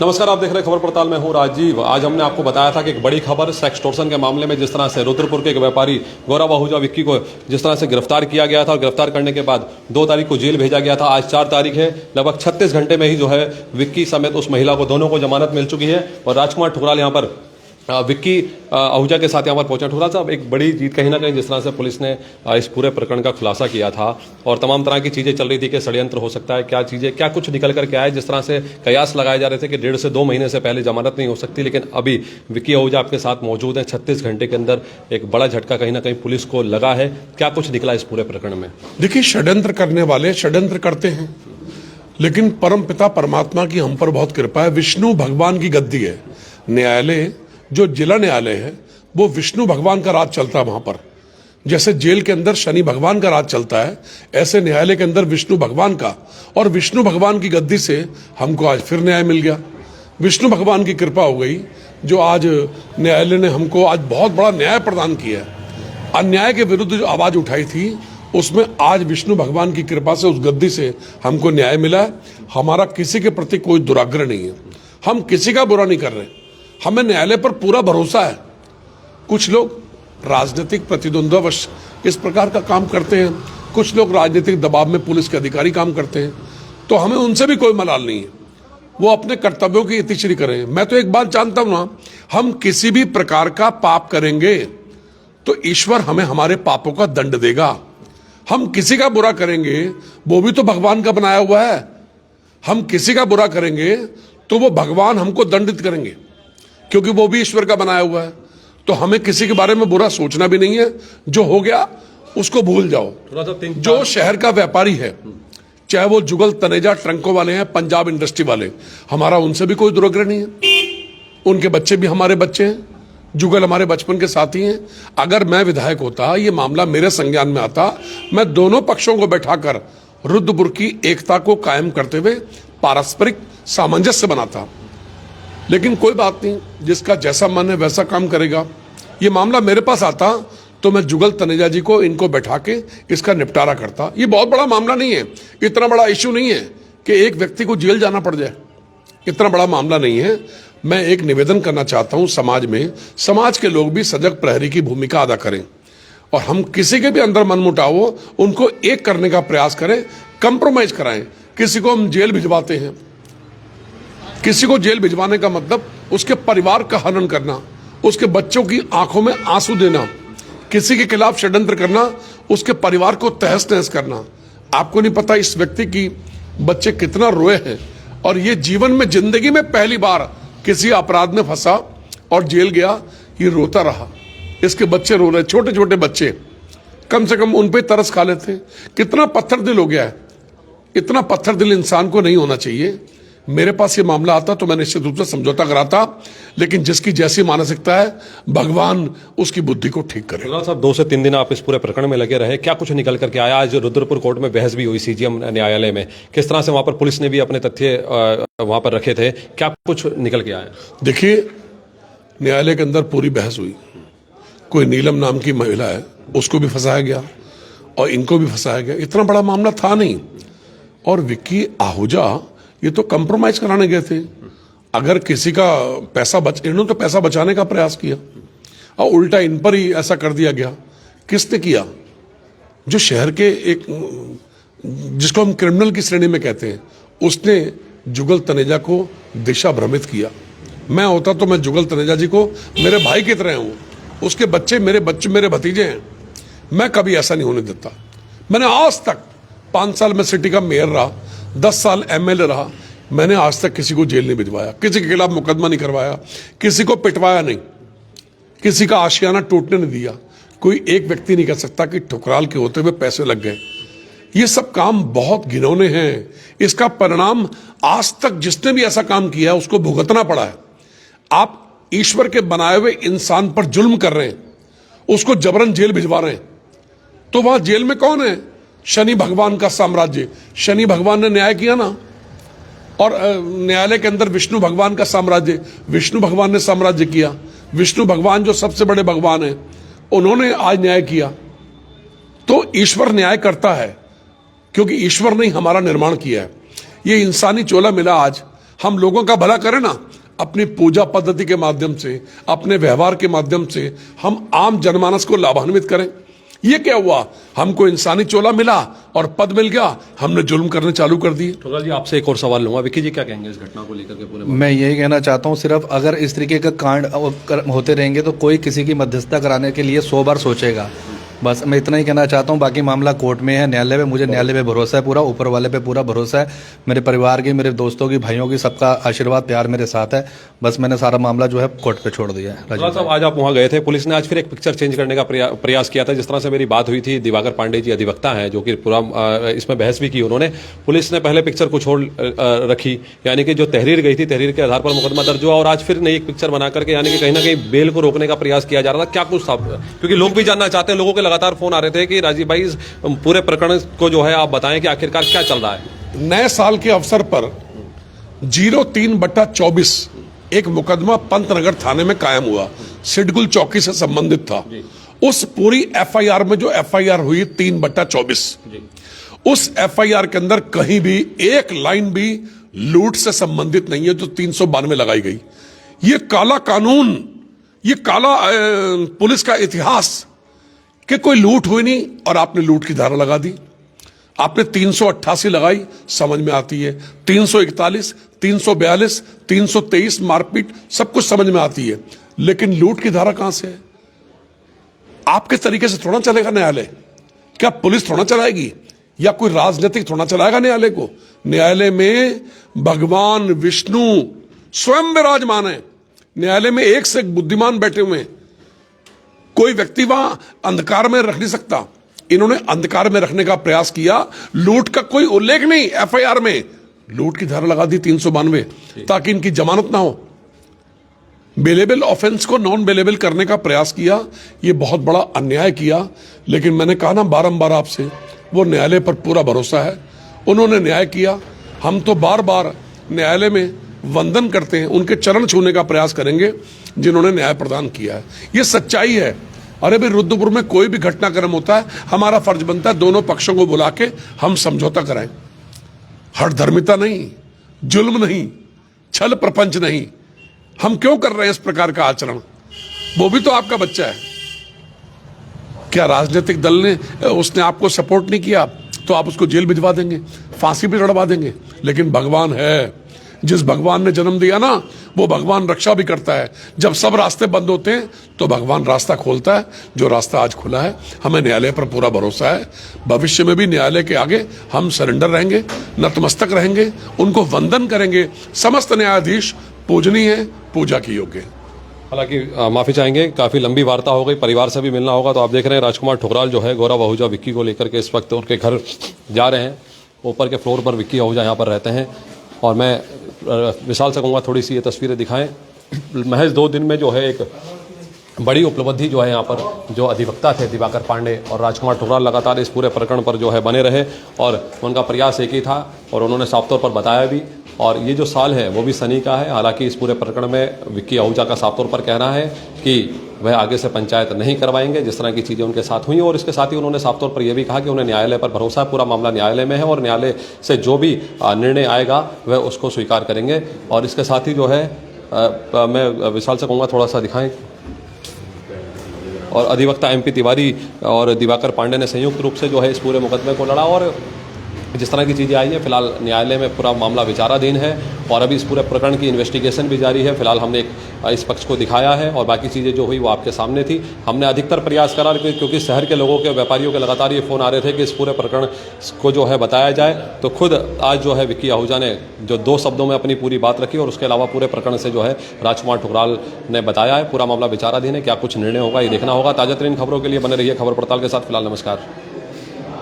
नमस्कार, आप देख रहे हैं खबर पड़ताल में हूं राजीव। आज हमने आपको बताया था कि एक बड़ी खबर सेक्सटॉर्शन के मामले में जिस तरह से रुद्रपुर के एक व्यापारी गौरव आहूजा विक्की को जिस तरह से गिरफ्तार किया गया था और गिरफ्तार करने के बाद 2 तारीख को जेल भेजा गया था। आज 4 तारीख है। लगभग 36 घंटे में ही जो है विक्की समेत उस महिला को दोनों को जमानत मिल चुकी है और राजकुमार ठुकराल यहाँ पर विक्की आहूजा के साथ यहाँ पर पहुंचा। ठुकराल साहब, एक बड़ी जीत कहीं ना कहीं जिस तरह से पुलिस ने इस पूरे प्रकरण का खुलासा किया था और तमाम तरह की चीजें चल रही थी कि षड्यंत्र हो सकता है, क्या चीजें क्या कुछ निकल कर के आए। जिस तरह से कयास लगाए जा रहे थे कि 1.5 से 2 महीने से पहले जमानत नहीं हो सकती, लेकिन अभी विक्की आहूजा आपके साथ मौजूद है। 36 घंटे के अंदर एक बड़ा झटका कहीं ना कहीं पुलिस को लगा है। क्या कुछ निकला इस पूरे प्रकरण में? देखिए, षड्यंत्र करने वाले षड्यंत्र करते हैं, लेकिन परम पिता परमात्मा की हम पर बहुत कृपा है। विष्णु भगवान की गद्दी है। न्यायालय जो जिला न्यायालय है वो विष्णु भगवान का राज चलता है। वहां पर जैसे जेल के अंदर शनि भगवान का राज चलता है, ऐसे न्यायालय के अंदर विष्णु भगवान का, और विष्णु भगवान की गद्दी से हमको आज फिर न्याय मिल गया। विष्णु भगवान की कृपा हो गई जो आज न्यायालय ने हमको आज बहुत बड़ा न्याय प्रदान किया है। अन्याय के विरुद्ध जो आवाज उठाई थी उसमें आज विष्णु भगवान की कृपा से उस गद्दी से हमको न्याय मिला है। हमारा किसी के प्रति कोई दुराग्रह नहीं है, हम किसी का बुरा नहीं कर रहे, हमें न्यायालय पर पूरा भरोसा है। कुछ लोग राजनीतिक प्रतिद्वंद्ववश इस प्रकार का काम करते हैं, कुछ लोग राजनीतिक दबाव में पुलिस के अधिकारी काम करते हैं, तो हमें उनसे भी कोई मलाल नहीं है। वो अपने कर्तव्यों की यतिश्री करें। मैं तो एक बात जानता हूं ना, हम किसी भी प्रकार का पाप करेंगे तो ईश्वर हमें हमारे पापों का दंड देगा। हम किसी का बुरा करेंगे वो भी तो भगवान का बनाया हुआ है। हम किसी का बुरा करेंगे तो वो भगवान हमको दंडित करेंगे, क्योंकि वो भी ईश्वर का बनाया हुआ है। तो हमें किसी के बारे में बुरा सोचना भी नहीं है। जो हो गया उसको भूल जाओ। जो शहर का व्यापारी है, चाहे वो जुगल तनेजा ट्रंकों वाले हैं, पंजाब इंडस्ट्री वाले, हमारा उनसे भी कोई दुराग्रह नहीं है। उनके बच्चे भी हमारे बच्चे हैं, जुगल हमारे बचपन के साथी हैं। अगर मैं विधायक होता, ये मामला मेरे संज्ञान में आता, मैं दोनों पक्षों को बैठाकर रुद्रपुर की एकता को कायम करते हुए पारस्परिक सामंजस्य बनाता। लेकिन कोई बात नहीं, जिसका जैसा मन है वैसा काम करेगा। ये मामला मेरे पास आता तो मैं जुगल तनेजा जी को इनको बैठा के इसका निपटारा करता। ये बहुत बड़ा मामला नहीं है, इतना बड़ा इश्यू नहीं है कि एक व्यक्ति को जेल जाना पड़ जाए। इतना बड़ा मामला नहीं है। मैं एक निवेदन करना चाहता हूं समाज में, समाज के लोग भी सजग प्रहरी की भूमिका अदा करें और हम किसी के भी अंदर मनमुटाव हो उनको एक करने का प्रयास करें, कंप्रोमाइज कराएं। किसी को हम जेल भिजवाते हैं, किसी को जेल भिजवाने का मतलब उसके परिवार का हनन करना, उसके बच्चों की आंखों में आंसू देना, किसी के खिलाफ षड्यंत्र करना, उसके परिवार को तहस नहस करना। आपको नहीं पता इस व्यक्ति की बच्चे कितना रोए हैं, और ये जीवन में जिंदगी में पहली बार किसी अपराध में फंसा और जेल गया। ये रोता रहा, इसके बच्चे रो रहे, छोटे छोटे बच्चे, कम से कम उन पे तरस खा लेते। कितना पत्थर दिल हो गया है। इतना पत्थर दिल इंसान को नहीं होना चाहिए। मेरे पास ये मामला आता तो मैं निश्चित रूप से समझौता कराता, लेकिन जिसकी जैसी मानसिकता है भगवान उसकी बुद्धि को ठीक करे। साहब, 2 से 3 दिन आप इस पूरे प्रकरण में लगे रहे, क्या कुछ निकल करके आया? आज रुद्रपुर कोर्ट में बहस भी हुई सीजीएम न्यायालय में, किस तरह से वहां पर पुलिस ने भी अपने तथ्य वहां पर रखे थे, क्या कुछ निकल के आया? देखिए, न्यायालय के अंदर पूरी बहस हुई। कोई नीलम नाम की महिला है, उसको भी फंसाया गया और इनको भी फंसाया गया। इतना बड़ा मामला था नहीं। और विक्की आहूजा ये तो कंप्रोमाइज कराने गए थे। अगर किसी का पैसा इन्होंने तो पैसा बचाने का प्रयास किया और उल्टा इन पर ही ऐसा कर दिया गया। किसने किया? जो शहर के एक, जिसको हम क्रिमिनल की श्रेणी में कहते हैं, उसने जुगल तनेजा को दिशा भ्रमित किया। मैं होता तो मैं जुगल तनेजा जी को मेरे भाई की तरह हूं, उसके बच्चे मेरे भतीजे हैं। मैं कभी ऐसा नहीं होने देता। मैंने आज तक 5 साल में सिटी का मेयर रहा, 10 साल एमएलए रहा, मैंने आज तक किसी को जेल नहीं भिजवाया, किसी के खिलाफ मुकदमा नहीं करवाया, किसी को पिटवाया नहीं, किसी का आशियाना टूटने नहीं दिया। कोई एक व्यक्ति नहीं कह सकता कि ठुकराल के होते हुए पैसे लग गए। ये सब काम बहुत घिनौने हैं। इसका परिणाम आज तक जिसने भी ऐसा काम किया उसको भुगतना पड़ा है। आप ईश्वर के बनाए हुए इंसान पर जुल्म कर रहे हैं, उसको जबरन जेल भिजवा रहे हैं। तो वहां जेल में कौन है? शनि भगवान का साम्राज्य। शनि भगवान ने न्याय किया ना, और न्यायालय के अंदर विष्णु भगवान का साम्राज्य, विष्णु भगवान ने साम्राज्य किया। विष्णु भगवान जो सबसे बड़े भगवान हैं, उन्होंने आज न्याय किया। तो ईश्वर न्याय करता है, क्योंकि ईश्वर ने हमारा निर्माण किया है। ये इंसानी चोला मिला आज, हम लोगों का भला करें ना, अपनी पूजा पद्धति के माध्यम से, अपने व्यवहार के माध्यम से हम आम जनमानस को लाभान्वित करें। ये क्या हुआ, हमको इंसानी चोला मिला और पद मिल गया, हमने जुल्म करने चालू कर दिए। ठुकराल जी, आपसे एक और सवाल लूंगा। विक्की जी क्या कहेंगे इस घटना को लेकर के पूरे? मैं यही कहना चाहता हूँ, सिर्फ अगर इस तरीके का कांड होते रहेंगे तो कोई किसी की मध्यस्थता कराने के लिए 100 बार सोचेगा। बस मैं इतना ही कहना चाहता हूँ। बाकी मामला कोर्ट में है, न्यायालय में। मुझे न्यायालय पे भरोसा है, पूरा ऊपर वाले पे पूरा भरोसा है। मेरे परिवार की, मेरे दोस्तों की, भाइयों की, सबका आशीर्वाद प्यार मेरे साथ है। बस मैंने सारा मामला जो है कोर्ट पे छोड़ दिया है। ठुकराल साहब, आज आप वहां गए थे, पुलिस ने आज फिर एक पिक्चर चेंज करने का प्रयास किया था। जिस तरह से मेरी बात हुई थी, दिवाकर पांडे जी अधिवक्ता हैं जो कि पूरा इसमें बहस भी की उन्होंने। पुलिस ने पहले पिक्चर को छोड़ रखी, यानी कि जो तहरीर गई थी, तहरीर के आधार पर मुकदमा दर्ज हुआ, और आज फिर नई एक पिक्चर बना करके, यानी कि कहीं ना कहीं बेल को रोकने का प्रयास किया जा रहा था। क्या कुछ था, क्योंकि लोग भी जानना चाहते हैं, लोगों के लगातार फोन आ रहे थे कि राजीव भाई इस पूरे प्रकरण को जो है आप बताएं कि आखिरकार क्या चल रहा है। नए साल के अवसर पर 03/24 एक मुकदमा पंतनगर थाने में कायम हुआ, सिडकुल चौकी से संबंधित था। उस पूरी एफआईआर में जो एफआईआर हुई 3/24, उस एफआईआर के अंदर कहीं भी एक लाइन भी लूट से संबंधित नहीं है जो 392 लगाई गई। ये काला कानून, ये काला पुलिस का इतिहास कि कोई लूट हुई नहीं और आपने लूट की धारा लगा दी। आपने 388 लगाई, समझ में आती है। 341, 342, 323 मारपीट, सब कुछ समझ में आती है, लेकिन लूट की धारा कहां से है? आपके तरीके से थोड़ा चलेगा न्यायालय। क्या पुलिस थोड़ा चलाएगी या कोई राजनीतिक थोड़ा चलाएगा न्यायालय को? न्यायालय में भगवान विष्णु स्वयं विराजमान है। न्यायालय में एक से एक बुद्धिमान बैठे हुए हैं। कोई व्यक्ति वहां अंधकार में रख नहीं सकता। इन्होंने अंधकार में रखने का प्रयास किया। लूट का कोई उल्लेख नहीं एफआईआर में, लूट की धारा लगा दी 392 ताकि इनकी जमानत ना हो। बेलेबल ऑफेंस को नॉन बेलेबल करने का प्रयास किया। ये बहुत बड़ा अन्याय किया। लेकिन मैंने कहा ना बारंबार आपसे, वो न्यायालय पर पूरा भरोसा है। उन्होंने न्याय किया। हम तो बार बार न्यायालय में वंदन करते हैं, उनके चरण छूने का प्रयास करेंगे जिन्होंने न्याय प्रदान किया है। ये सच्चाई है। अरे भाई, रुद्रपुर में कोई भी घटनाक्रम होता है, हमारा फर्ज बनता है दोनों पक्षों को बुला के हम समझौता कराएं। हठधर्मिता नहीं, जुल्म नहीं, छल प्रपंच नहीं। हम क्यों कर रहे हैं इस प्रकार का आचरण? वो भी तो आपका बच्चा है। क्या राजनीतिक दल ने, उसने आपको सपोर्ट नहीं किया तो आप उसको जेल भिजवा देंगे, फांसी भी लड़वा देंगे? लेकिन भगवान है, जिस भगवान ने जन्म दिया ना, वो भगवान रक्षा भी करता है। जब सब रास्ते बंद होते हैं तो भगवान रास्ता खोलता है। जो रास्ता आज खुला है, हमें न्यायालय पर पूरा भरोसा है। भविष्य में भी न्यायालय के आगे हम सरेंडर रहेंगे, नतमस्तक रहेंगे, उनको वंदन करेंगे। समस्त न्यायाधीश पूजनीय है, पूजा की योग्य है। हालांकि माफी चाहेंगे, काफी लंबी वार्ता हो गई, परिवार से भी मिलना होगा। तो आप देख रहे हैं राजकुमार ठुकराल जो है गौरव आहूजा विक्की को लेकर के इस वक्त उनके घर जा रहे हैं। ऊपर के फ्लोर पर विक्की आहूजा यहाँ पर रहते हैं। और मैं विशाल से कहूँगा थोड़ी सी ये तस्वीरें दिखाएं। महज 2 दिन में जो है एक बड़ी उपलब्धि जो है यहाँ पर जो अधिवक्ता थे दिवाकर पांडे और राजकुमार ठुकराल लगातार इस पूरे प्रकरण पर जो है बने रहे और उनका प्रयास एक ही था और उन्होंने साफ तौर पर बताया भी। और ये जो साल है वो भी सनी का है। हालांकि इस पूरे प्रकरण में विक्की आहूजा का साफ तौर पर कहना है कि वह आगे से पंचायत नहीं करवाएंगे जिस तरह की चीज़ें उनके साथ हुई। और इसके साथ ही उन्होंने साफ तौर पर यह भी कहा कि उन्हें न्यायालय पर भरोसा है, पूरा मामला न्यायालय में है और न्यायालय से जो भी निर्णय आएगा वह उसको स्वीकार करेंगे। और इसके साथ ही जो है मैं विशाल से कहूँगा थोड़ा सा दिखाएं। और अधिवक्ता MP तिवारी और दिवाकर पांडे ने संयुक्त रूप से जो है इस पूरे मुकदमे को लड़ा और जिस तरह की चीज़ें आई हैं फिलहाल न्यायालय में पूरा मामला विचाराधीन है और अभी इस पूरे प्रकरण की इन्वेस्टिगेशन भी जारी है। फिलहाल हमने इस पक्ष को दिखाया है और बाकी चीज़ें जो हुई वो आपके सामने थी। हमने अधिकतर प्रयास करा क्योंकि शहर के लोगों के, व्यापारियों के लगातार ये फ़ोन आ रहे थे कि इस पूरे प्रकरण को जो है बताया जाए। तो खुद आज जो है विक्की आहूजा ने जो 2 शब्दों में अपनी पूरी बात रखी और उसके अलावा पूरे प्रकरण से जो है राजकुमार ठुकराल ने बताया है। पूरा मामला विचाराधीन है, क्या कुछ निर्णय होगा ये देखना होगा। ताज़ा तरीन खबरों के लिए बने रहिए खबर पड़ताल के साथ। फिलहाल नमस्कार।